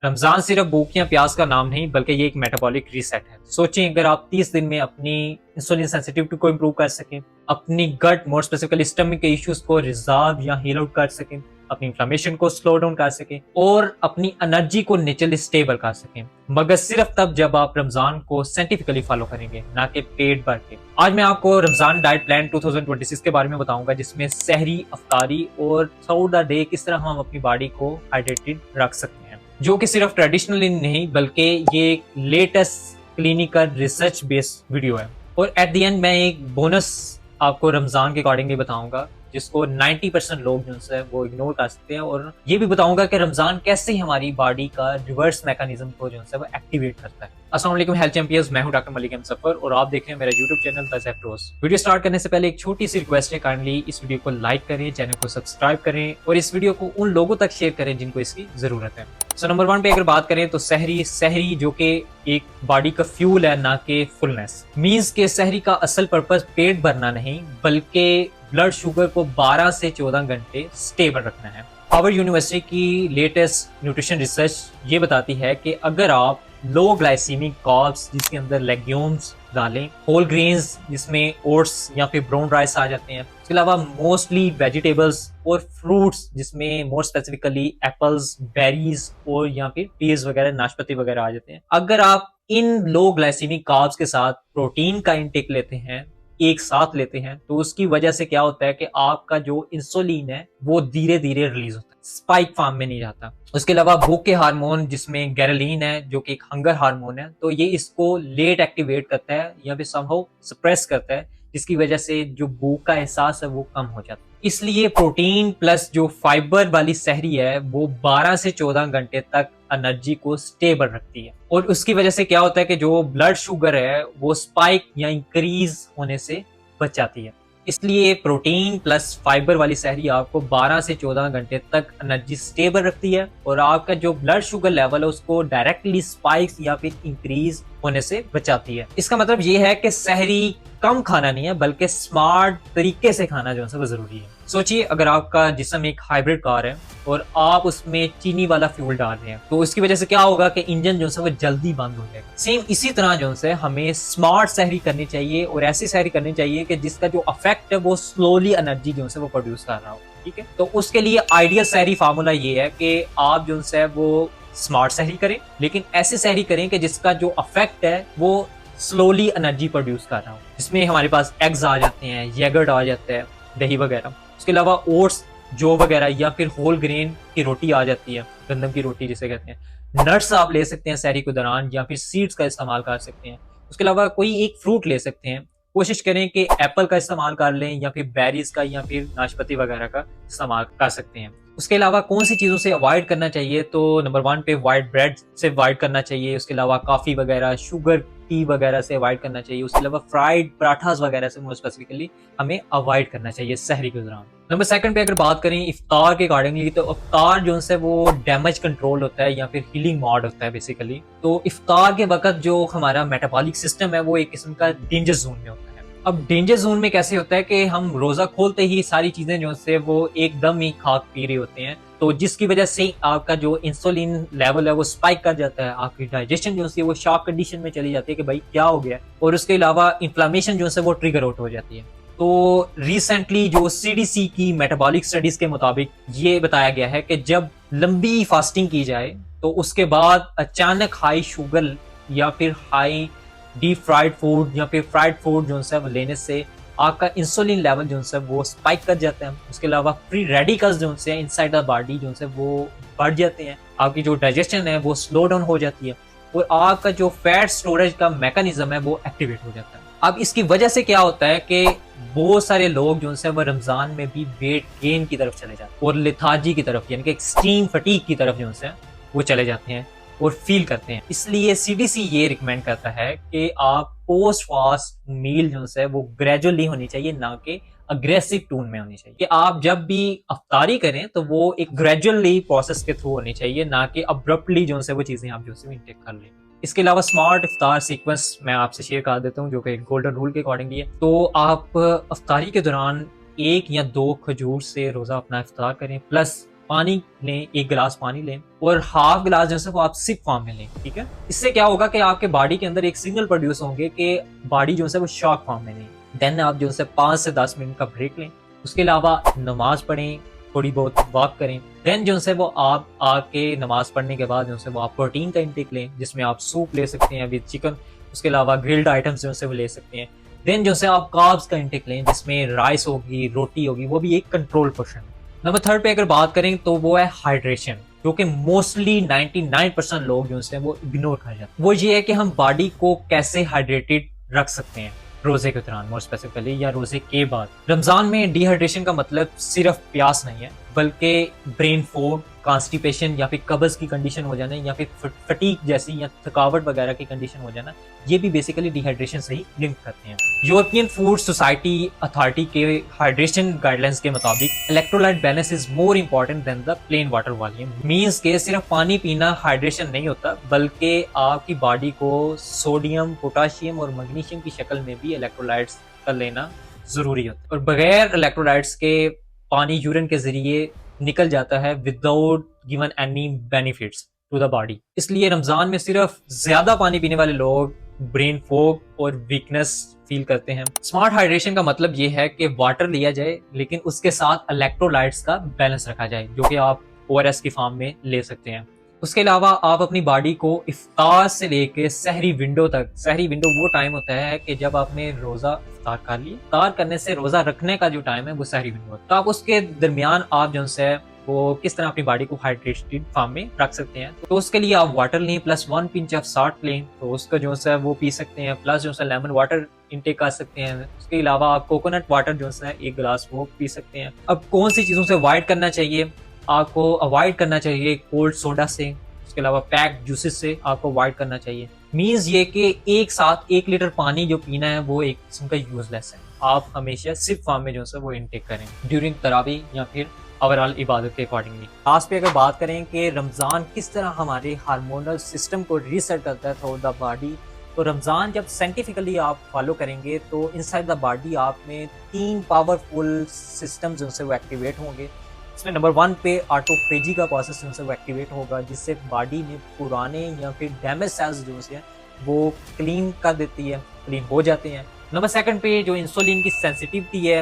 रमजान सिर्फ भूख या प्यास का नाम नहीं बल्कि ये एक मेटाबॉलिक रीसेट है। सोचें अगर आप 30 दिन में अपनी इंसुलिन सेंसिटिविटी को इम्प्रूव कर सकें, अपनी गट मोर स्पेसिफिकली स्टमक के इश्यूज को रिजॉल्व या हील आउट कर सकें, अपनी इन्फ्लेमेशन को स्लो डाउन कर सकें और अपनी एनर्जी को नेचुरली स्टेबल कर सकें, मगर सिर्फ तब जब आप रमजान को साइंटिफिकली फॉलो करेंगे, ना कि पेट भर के। आज मैं आपको रमजान डाइट प्लान 2026 के बारे में बताऊंगा, जिसमें सहरी, अफ्तारी और थ्रू द डे किस तरह हम अपनी बॉडी को हाइड्रेटेड रख सकते हैं, जो कि सिर्फ ट्रेडिशनली नहीं बल्कि ये एक latest clinical research based video है। और एट द एंड मैं एक बोनस आपको रमजान के अकॉर्डिंगली बताऊंगा जिसको 90% लोग जो है वो इग्नोर कर सकते हैं, और ये भी बताऊंगा कि रमजान कैसे हमारी बॉडी का रिवर्स मैकेनिज्म को जो है वो एक्टिवेट करता है। अस्सलाम वालेकुम हेल्थ चैंपियंस, मैं हूं डॉक्टर मलिक एम सफर और आप देख रहे हैं मेरा यूट्यूब चैनल द ज़ेफ रोज। वीडियो स्टार्ट करने से पहले एक छोटी सी रिक्वेस्ट है, काइंडली इस वीडियो को लाइक करें, चैनल को सब्सक्राइब करें और इस वीडियो को उन लोगों तक शेयर करें जिनको इसकी जरूरत है। सो नंबर 1 पे अगर बात करें तो सहरी जो कि एक बॉडी का फ्यूल है, ना कि फुलनेस। मींस के सहरी का असल पर्पस पेट भरना नहीं बल्कि ब्लड शुगर को 12 से 14 घंटे स्टेबल रखना है। हार्वर्ड यूनिवर्सिटी की लेटेस्ट न्यूट्रिशन रिसर्च ये बताती है कि अगर आप लो ग्लाइसीमिक कार्ब्स जिसके अंदर लेग्यूम्स डालें, होल ग्रेन्स जिसमें ओट्स या फिर ब्राउन राइस आ जाते हैं, इसके अलावा मोस्टली वेजिटेबल्स और फ्रूट्स जिसमें मोर स्पेसिफिकली एप्पल्स, बेरीज और या फिर पीज वगैरह, नाशपाती वगैरह आ जाते हैं। अगर आप इन लो ग्लाइसीमिक कार्ब्स के साथ प्रोटीन का इंटेक लेते हैं, एक साथ लेते हैं, तो उसकी वजह से क्या होता है कि आपका जो इंसुलिन है वो धीरे धीरे रिलीज होता है, स्पाइक फॉर्म में नहीं जाता। उसके अलावा भूख के हार्मोन जिसमें गैरलीन है जो कि एक हंगर हार्मोन है, तो ये इसको लेट एक्टिवेट करता है या फिर समहाउ सप्रेस करता है, जिसकी वजह से जो भूख का एहसास है वो कम हो जाता है। इसलिए प्रोटीन प्लस जो फाइबर वाली सहरी है वो 12 से 14 घंटे तक एनर्जी को स्टेबल रखती है, और उसकी वजह से क्या होता है कि जो ब्लड शुगर है वो स्पाइक या इंक्रीज होने से बचाती है। इसलिए प्रोटीन प्लस फाइबर वाली सहरी आपको 12 से 14 घंटे तक एनर्जी स्टेबल रखती है और आपका जो ब्लड शुगर लेवल है उसको डायरेक्टली स्पाइक्स या फिर इंक्रीज होने से बचाती है। इसका मतलब ये है कि सहरी कम खाना नहीं है बल्कि स्मार्ट तरीके से खाना जो है वो जरूरी है। सोचिए अगर आपका जिस्म एक हाइब्रिड कार है और आप उसमें चीनी वाला फ्यूल डाल रहे हैं, तो इसकी वजह से क्या होगा कि इंजन जो है वो जल्दी बंद हो जाएगा। सेम इसी तरह जो है हमें स्मार्ट सहरी करनी चाहिए और ऐसी सहरी करनी चाहिए कि जिसका जो इफेक्ट है वो स्लोली एनर्जी जो है वो प्रोड्यूस कर रहा हो। ठीक है, तो उसके लिए आइडियल सहरी फार्मूला ये है कि आप जो है वो स्मार्ट सहरी करें, लेकिन ऐसी सहरी करें कि जिसका जो इफेक्ट है वो स्लोली एनर्जी प्रोड्यूस कर रहा हो, जिसमें हमारे पास एग्स आ जाते हैं, यगर्ट आ जाता है, दही वगैरह। उसके अलावा ओट्स, जौ वगैरह या फिर होल ग्रेन की रोटी आ जाती है, गंदम की रोटी जिसे कहते हैं। नट्स आप ले सकते हैं सहरी के दौरान या फिर सीड्स का इस्तेमाल कर सकते हैं। उसके अलावा कोई एक फ्रूट ले सकते हैं, कोशिश करें कि एप्पल का इस्तेमाल कर लें या फिर बेरीज का या फिर नाशपाती वगैरह का इस्तेमाल कर सकते हैं। उसके अलावा कौन सी चीज़ों से अवॉइड करना चाहिए, तो नंबर 1 पे वाइट ब्रेड से अवॉइड करना चाहिए। उसके अलावा कॉफ़ी वगैरह, शुगर टी वगैरह से अवॉइड करना चाहिए। उसके अलावा फ्राइड पराठास वगैरह से मोस्ट स्पेसिफिकली हमें अवॉइड करना चाहिए सहरी के दौरान। नंबर 2 पे अगर बात करें इफ्तार के अकॉर्डिंगली, तो इफ्तार जो है वो डैमेज कंट्रोल होता है या फिर हीलिंग मोड होता है बेसिकली। तो इफ्तार के वक्त जो हमारा मेटाबॉलिक सिस्टम है वो एक किस्म का डेंजर जोन में होता है। अब डेंजर जोन में कैसे होता है कि हम रोजा खोलते ही सारी चीजें जो है वो एकदम ही खाक पी रहे होते हैं, तो जिसकी वजह से आपका जो इंसुलिन लेवल है वो स्पाइक कर जाता है, आपकी डाइजेशन जो है वो शॉक कंडीशन में चली जाती है कि भाई क्या हो गया, और उसके अलावा इन्फ्लेमेशन जो है वो ट्रिगर आउट हो जाती है। तो रिसेंटली जो सीडीसी की मेटाबॉलिक स्टडीज के मुताबिक ये बताया गया है कि जब लंबी फास्टिंग की जाए तो उसके बाद अचानक हाई शुगर या फिर हाई डीप फ्राइड फूड या फिर फ्राइड फूड जो है वो लेने से आपका इंसुलिन लेवल जो है वो स्पाइक कर जाता है। उसके अलावा फ्री रेडिकल्स जो है इनसाइड द बॉडी जो है वो बढ़ जाते हैं, आपकी जो डाइजेशन है वो स्लो डाउन हो जाती है और आपका जो फैट स्टोरेज का मैकेनिज्म है वो एक्टिवेट हो जाता है। अब इसकी वजह से क्या होता है कि बहुत सारे लोग जो है वो रमजान में भी वेट गेन की तरफ चले जाते हैं और लेथार्जी की तरफ यानी कि एक्सट्रीम फटीग की तरफ जो है वो चले जाते हैं और फील करते हैं। इसलिए सीडीसी ये रिकमेंड करता है कि आप पोस्ट फास्ट मील जो है वो ग्रेजुअली होनी चाहिए, ना कि अग्रेसिव टून में होनी चाहिए। कि आप जब भी अफ्तारी करें तो वो एक ग्रेजुअली प्रोसेस के थ्रू होनी चाहिए, ना कि अब्रप्टली जो है वो चीजें आप जो है इंटेक कर लें। इसके अलावा स्मार्ट इफ्तार सीक्वेंस मैं आपसे शेयर कर देता हूँ जो कि गोल्डन रूल के अकॉर्डिंगली है। तो आप अफ्तारी के दौरान 1 या 2 खजूर से रोजा अपना इफ्तार करें, प्लस पानी लें, 1 गिलास पानी लें और हाफ गिलास जो है वो आप सिप फॉर्म में लें, ठीक है। इससे क्या होगा कि आपके बॉडी के अंदर एक सिग्नल प्रोड्यूस होंगे कि बॉडी जो है वो शॉक फॉर्म में लें। देन आप जो है 5 से 10 मिनट का ब्रेक लें। उसके अलावा नमाज पढ़ें, थोड़ी बहुत वॉक करें। देन जो है वो आप आके नमाज पढ़ने के बाद जो है वो आप प्रोटीन का इंटेक लें, जिसमें आप सूप ले सकते हैं विद चिकन। उसके अलावा ग्रिल्ड आइटम्स जो है वो ले सकते हैं। देन जो है आप कार्ब्स का इंटेक लें, जिसमें राइस होगी, रोटी होगी, वो भी एक कंट्रोल पोर्शन है। नंबर 3 पे अगर बात करें तो वो है हाइड्रेशन, जो कि मोस्टली 99% लोग जो है वो इग्नोर कर जाते हैं। वो ये है कि हम बॉडी को कैसे हाइड्रेटेड रख सकते हैं रोजे के दौरान, मोर स्पेसिफिकली, या रोजे के बाद। रमजान में डिहाइड्रेशन का मतलब सिर्फ प्यास नहीं है, बल्कि ब्रेन फॉग, कॉन्स्टिपेशन या फिर कब्ज की कंडीशन हो जाना, या फिर फटीग जैसी या थकावट वगैरह की कंडीशन हो जाना, ये भी बेसिकली डिहाइड्रेशन से ही लिंक करते हैं। यूरोपियन फूड सोसाइटी अथॉरिटी के हाइड्रेशन गाइडलाइंस के मुताबिक electrolyte balance is more important than the plain water volume. Means के सिर्फ पानी पीना हाइड्रेशन नहीं होता, बल्कि आपकी बॉडी को सोडियम, पोटाशियम और मैग्नीशियम की शक्ल में भी इलेक्ट्रोलाइट्स का लेना जरूरी होता है। और बगैर इलेक्ट्रोलाइट्स के पानी यूरिन के जरिए निकल जाता है without given any benefits to the body. इसलिए रमजान में सिर्फ ज्यादा पानी पीने वाले लोग ब्रेन फॉग और वीकनेस फील करते हैं। स्मार्ट हाइड्रेशन का मतलब ये है कि वाटर लिया जाए, लेकिन उसके साथ इलेक्ट्रोलाइट्स का बैलेंस रखा जाए, जो कि आप ORS की फॉर्म में ले सकते हैं। उसके अलावा आप अपनी बॉडी को इफ्तार से लेके सहरी विंडो तक, सहरी विंडो वो टाइम होता है कि जब आपने रोजा इफ्तार कर लिया, इफ्तार करने से रोजा रखने का जो टाइम है वो सहरी विंडो है। तो आप उसके दरमियान आप जो है वो किस तरह अपनी बॉडी को हाइड्रेटेड फॉर्म में रख सकते हैं। तो उसके लिए आप वाटर लें प्लस 1 पिंच ऑफ सॉल्ट लें, तो उसका जो है वो पी सकते हैं, प्लस जो है लेमन वाटर इंटेक कर सकते हैं। उसके अलावा आप कोकोनट वाटर जो है 1 गिलास वो पी सकते हैं। अब कौन सी चीजों से अवॉइड करना चाहिए? आपको अवॉइड करना चाहिए कोल्ड सोडा से, उसके अलावा पैक्ड जूसेस से आपको अवॉइड करना चाहिए। मींस ये कि एक साथ 1 लीटर पानी जो पीना है वो एक किस्म का यूजलेस है। आप हमेशा सिप फॉर्म में जो है वो इंटेक करें ड्यूरिंग तरावी या फिर ओवरऑल इबादत के अकॉर्डिंगली। लास्ट पे अगर बात करें कि रमजान किस तरह हमारे हार्मोनल सिस्टम को रीसेट करता है थ्रू द बॉडी, तो रमजान जब साइंटिफिकली आप फॉलो करेंगे तो इनसाइड द बॉडी आप में 3 पावरफुल सिस्टम जो है वो एक्टिवेट होंगे। इसमें नंबर 1 पे ऑटोफेजी का प्रोसेस जो है वो एक्टिवेट होगा, जिससे बॉडी में पुराने या फिर डैमेज सेल्स जो है वो क्लीन कर देती है, क्लीन हो जाते हैं। नंबर 2 पे जो इंसुलिन की सेंसिटिविटी है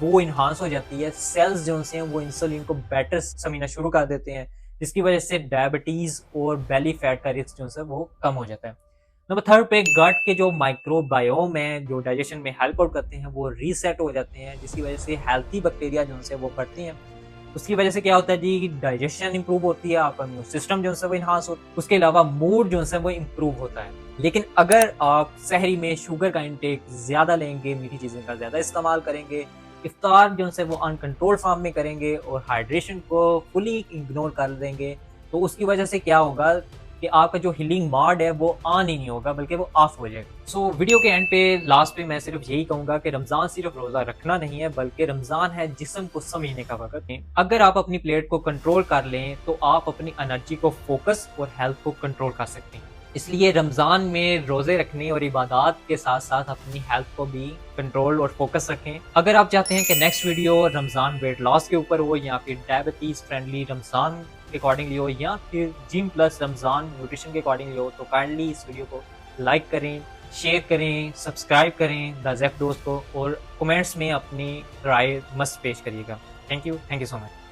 वो इन्हांस हो जाती है। सेल्स जो हैं वो इंसुलिन को बेटर समझना शुरू कर देते हैं, जिसकी वजह से डायबिटीज और बेली फैट का रिस्क जो है वो कम हो जाता है। नंबर 3 पे गट के जो माइक्रोबायोम है, जो डाइजेशन में हेल्प आउट करते हैं, वो रीसेट हो जाते हैं, जिसकी वजह से हेल्थी बैक्टीरिया जो है वो बढ़ते हैं। उसकी वजह से क्या होता है जी, डाइजेशन इंप्रूव होती है, आपका इम्यून सिस्टम जो है वो इन्हांस होता है। उसके अलावा मूड जो है वो इंप्रूव होता है। लेकिन अगर आप सहरी में शुगर का इंटेक ज्यादा लेंगे, मीठी चीजें का ज्यादा इस्तेमाल करेंगे, इफ्तार जो है वो अनकंट्रोल फॉर्म में करेंगे और हाइड्रेशन को फुली इग्नोर कर देंगे, तो उसकी वजह से क्या होगा कि आपका जो हीलिंग मोड है वो ऑन ही नहीं होगा, बल्कि वो ऑफ हो जाएगा। सो वीडियो के एंड पे लास्ट पे मैं सिर्फ यही कहूंगा कि रमजान सिर्फ रोजा रखना नहीं है, बल्कि रमजान है जिस्म को समझने का वक्त। अगर आप अपनी प्लेट को कंट्रोल कर लें तो आप अपनी एनर्जी को फोकस और हेल्थ को कंट्रोल कर सकते हैं। इसलिए रमजान में रोजे रखने और इबादत के साथ साथ अपनी हेल्थ को भी कंट्रोल और फोकस रखें। अगर आप चाहते हैं कि next video Ramzan weight loss के ऊपर हो, या फिर डायबिटीज फ्रेंडली रमजान के अकॉर्डिंगली हो, या फिर जिम प्लस रमजान न्यूट्रिशन के अकॉर्डिंगली हो, तो काइंडली इस वीडियो को लाइक करें, शेयर करें, सब्सक्राइब करें द ज़ेफ दोस्त को, और कमेंट्स में अपनी राय मस्त पेश करिएगा। Thank you so much.